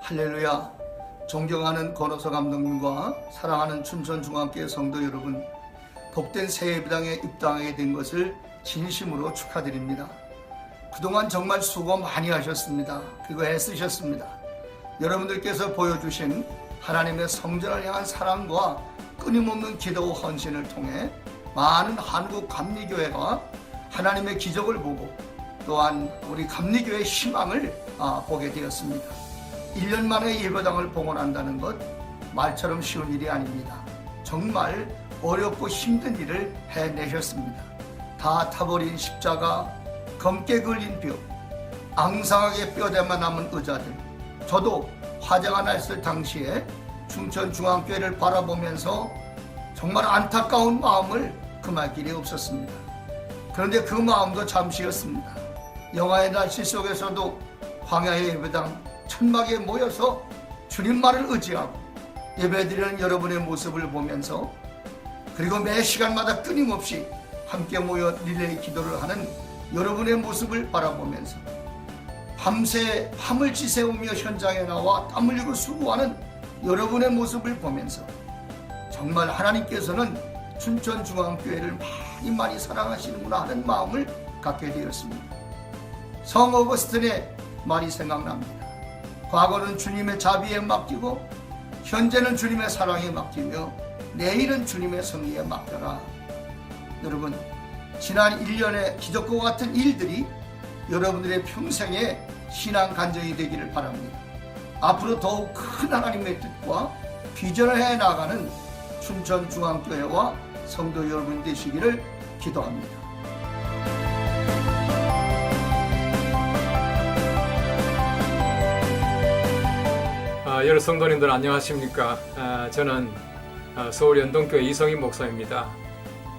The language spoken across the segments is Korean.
할렐루야. 존경하는 권호서 감독님과 사랑하는 춘천중앙교회 성도 여러분, 복된 새 예배당에 입당하게 된 것을 진심으로 축하드립니다. 그동안 정말 수고 많이 하셨습니다. 그리고 애쓰셨습니다. 여러분들께서 보여주신 하나님의 성전을 향한 사랑과 끊임없는 기도 헌신을 통해 많은 한국 감리교회가 하나님의 기적을 보고 또한 우리 감리교회의 희망을 보게 되었습니다. 1년 만에 예배당을 봉헌한다는 것 말처럼 쉬운 일이 아닙니다. 정말 어렵고 힘든 일을 해내셨습니다. 다 타버린 십자가, 검게 걸린 뼈, 앙상하게 뼈대만 남은 의자들. 저도 화재가 났을 당시에 춘천중앙교회를 바라보면서 정말 안타까운 마음을 금할 길이 없었습니다. 그런데 그 마음도 잠시였습니다. 영화의 날씨 속에서도 광야의 예배당 천막에 모여서 주님만을 의지하고 예배드리는 여러분의 모습을 보면서, 그리고 매 시간마다 끊임없이 함께 모여 릴레이 기도를 하는 여러분의 모습을 바라보면서, 밤새 밤을 지새우며 현장에 나와 땀 흘리고 수고하는 여러분의 모습을 보면서 정말 하나님께서는 춘천중앙교회를 많이 사랑하시는구나 하는 마음을 갖게 되었습니다. 성 어거스틴의 말이 생각납니다. 과거는 주님의 자비에 맡기고 현재는 주님의 사랑에 맡기며 내일은 주님의 섭리에 맡겨라. 여러분, 지난 1년의 기적과 같은 일들이 여러분들의 평생의 신앙 간증이 되기를 바랍니다. 앞으로 더욱 큰 하나님의 뜻과 비전을 해나가는 춘천중앙교회와 성도 여러분 되시기를 기도합니다. 여러 성도님들 안녕하십니까? 저는 서울 연동교회 이성희 목사입니다.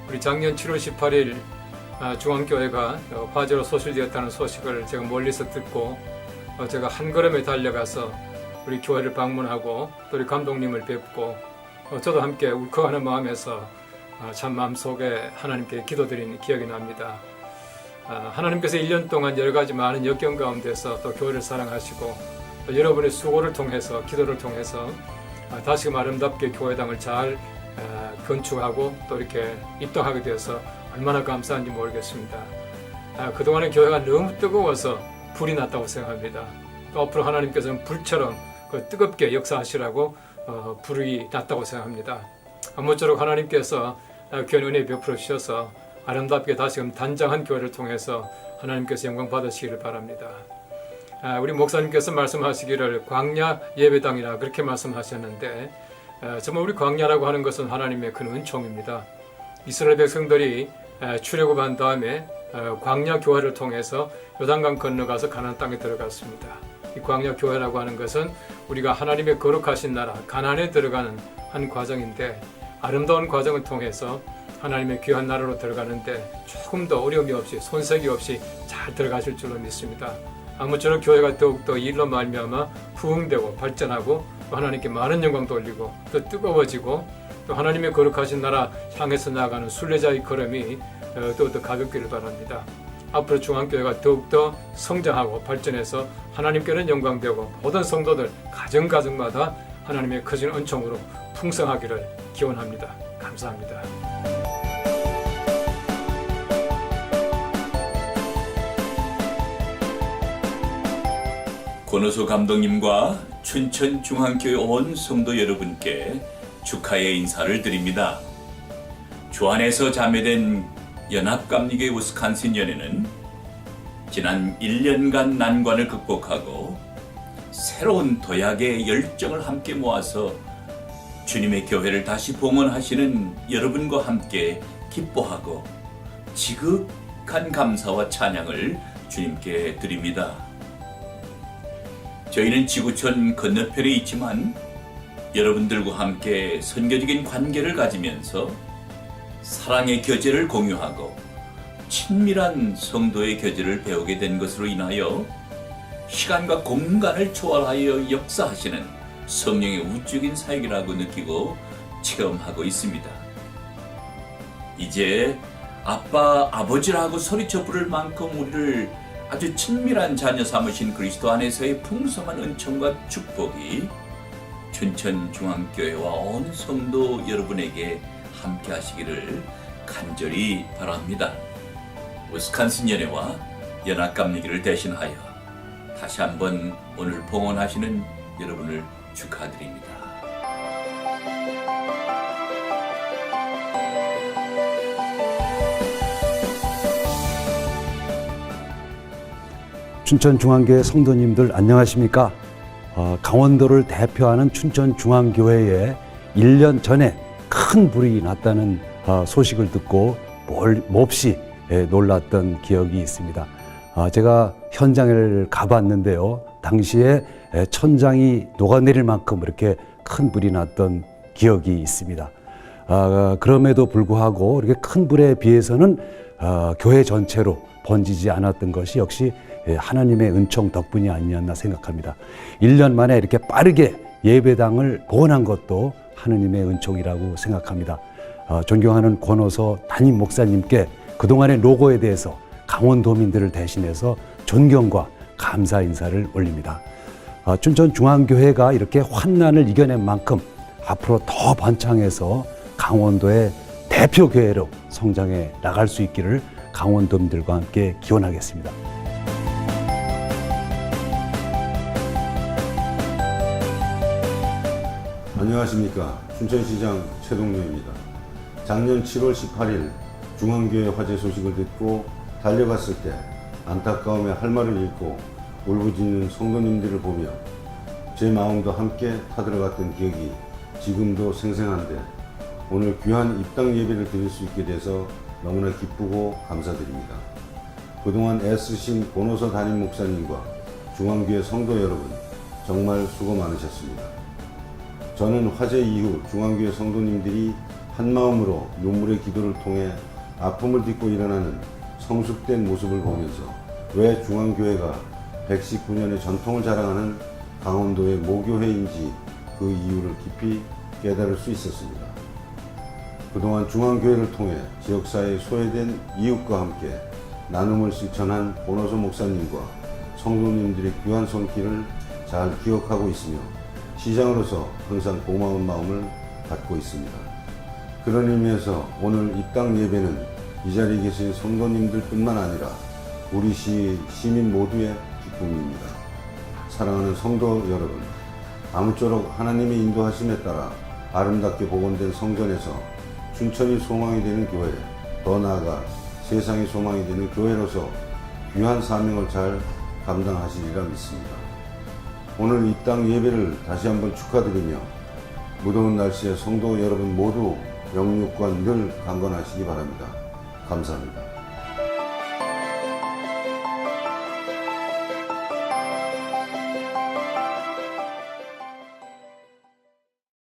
우리 작년 7월 18일 중앙교회가 화재로 소실되었다는 소식을 제가 멀리서 듣고 제가 한 걸음에 달려가서 우리 교회를 방문하고 또 우리 감독님을 뵙고 저도 함께 울컥하는 마음에서 참 마음속에 하나님께 기도드린 기억이 납니다. 하나님께서 1년 동안 여러 가지 많은 역경 가운데서 또 교회를 사랑하시고 여러분의 수고를 통해서, 기도를 통해서 다시금 아름답게 교회당을 잘 건축하고 또 이렇게 입당하게 되어서 얼마나 감사한지 모르겠습니다. 그동안의 교회가 너무 뜨거워서 불이 났다고 생각합니다. 또 앞으로 하나님께서는 불처럼 뜨겁게 역사하시라고 불이 났다고 생각합니다. 아무쪼록 하나님께서 교회 은혜 베풀어 주셔서 아름답게 다시금 단장한 교회를 통해서 하나님께서 영광 받으시기를 바랍니다. 우리 목사님께서 말씀하시기를 광야 예배당이라 그렇게 말씀하셨는데, 정말 우리 광야라고 하는 것은 하나님의 큰 은총입니다. 이스라엘 백성들이 출애굽한 다음에 광야 교회를 통해서 요단강 건너가서 가나안 땅에 들어갔습니다. 이 광야 교회라고 하는 것은 우리가 하나님의 거룩하신 나라 가나안에 들어가는 한 과정인데, 아름다운 과정을 통해서 하나님의 귀한 나라로 들어가는데 조금 더 어려움이 없이 손색이 없이 잘 들어가실 줄로 믿습니다. 아무쪼록 교회가 더욱더 일로 말미암아 부흥되고 발전하고 또 하나님께 많은 영광 돌리고 또 뜨거워지고 또 하나님의 거룩하신 나라 향해서 나아가는 순례자의 걸음이 더욱더 가볍기를 바랍니다. 앞으로 중앙교회가 더욱더 성장하고 발전해서 하나님께는 영광되고 모든 성도들 가정가정마다 하나님의 크신 은총으로 풍성하기를 기원합니다. 감사합니다. 권호서 감독님과 춘천중앙교회 온 성도 여러분께 축하의 인사를 드립니다. 주 안에서 자매된 연합감리교회 위스콘신연회는 지난 1년간 난관을 극복하고 새로운 도약의 열정을 함께 모아서 주님의 교회를 다시 봉헌하시는 여러분과 함께 기뻐하고 지극한 감사와 찬양을 주님께 드립니다. 저희는 지구촌 건너편에 있지만 여러분들과 함께 선교적인 관계를 가지면서 사랑의 교제를 공유하고 친밀한 성도의 교제를 배우게 된 것으로 인하여 시간과 공간을 초월하여 역사하시는 성령의 우적인 사역이라고 느끼고 체험하고 있습니다. 이제 아빠, 아버지라고 소리쳐 부를 만큼 우리를 아주 친밀한 자녀 삼으신 그리스도 안에서의 풍성한 은총과 축복이 춘천중앙교회와 온 성도 여러분에게 함께 하시기를 간절히 바랍니다. 위스콘신 연회와 연합감리기를 대신하여 다시 한번 오늘 봉헌하시는 여러분을 축하드립니다. 춘천중앙교회 성도님들 안녕하십니까? 강원도를 대표하는 춘천중앙교회에 1년 전에 큰 불이 났다는 소식을 듣고 몹시 놀랐던 기억이 있습니다. 제가 현장을 가봤는데요. 당시에 천장이 녹아내릴 만큼 이렇게 큰 불이 났던 기억이 있습니다. 그럼에도 불구하고 이렇게 큰 불에 비해서는 교회 전체로 번지지 않았던 것이 역시 하나님의 은총 덕분이 아니었나 생각합니다. 1년 만에 이렇게 빠르게 예배당을 복원한 것도 하나님의 은총이라고 생각합니다. 존경하는 권호서 담임 목사님께 그동안의 노고에 대해서 강원도민들을 대신해서 존경과 감사 인사를 올립니다. 춘천중앙교회가 이렇게 환난을 이겨낸 만큼 앞으로 더 번창해서 강원도의 대표교회로 성장해 나갈 수 있기를 강원도민들과 함께 기원하겠습니다. 안녕하십니까. 춘천시장 최동료입니다. 작년 7월 18일 중앙교회 화재 소식을 듣고 달려갔을 때 안타까움에 할 말을 잃고 울부짖는 성도님들을 보며 제 마음도 함께 타들어갔던 기억이 지금도 생생한데 오늘 귀한 입당 예배를 드릴 수 있게 돼서 너무나 기쁘고 감사드립니다. 그동안 애쓰신 권호서 담임 목사님과 중앙교회 성도 여러분 정말 수고 많으셨습니다. 저는 화재 이후 중앙교회 성도님들이 한마음으로 눈물의 기도를 통해 아픔을 딛고 일어나는 성숙된 모습을 보면서 왜 중앙교회가 119년의 전통을 자랑하는 강원도의 모교회인지 그 이유를 깊이 깨달을 수 있었습니다. 그동안 중앙교회를 통해 지역사회에 소외된 이웃과 함께 나눔을 실천한 권호서 목사님과 성도님들의 귀한 손길을 잘 기억하고 있으며 시장으로서 항상 고마운 마음을 갖고 있습니다. 그런 의미에서 오늘 입당 예배는 이 자리에 계신 성도님들 뿐만 아니라 우리 시민 모두의 기쁨입니다. 사랑하는 성도 여러분, 아무쪼록 하나님의 인도하심에 따라 아름답게 복원된 성전에서 춘천이 소망이 되는 교회, 더 나아가 세상이 소망이 되는 교회로서 귀한 사명을 잘 감당하시리라 믿습니다. 오늘 입당 예배를 다시 한번 축하드리며 무더운 날씨에 성도 여러분 모두 영육과 늘 강건하시기 바랍니다. 감사합니다.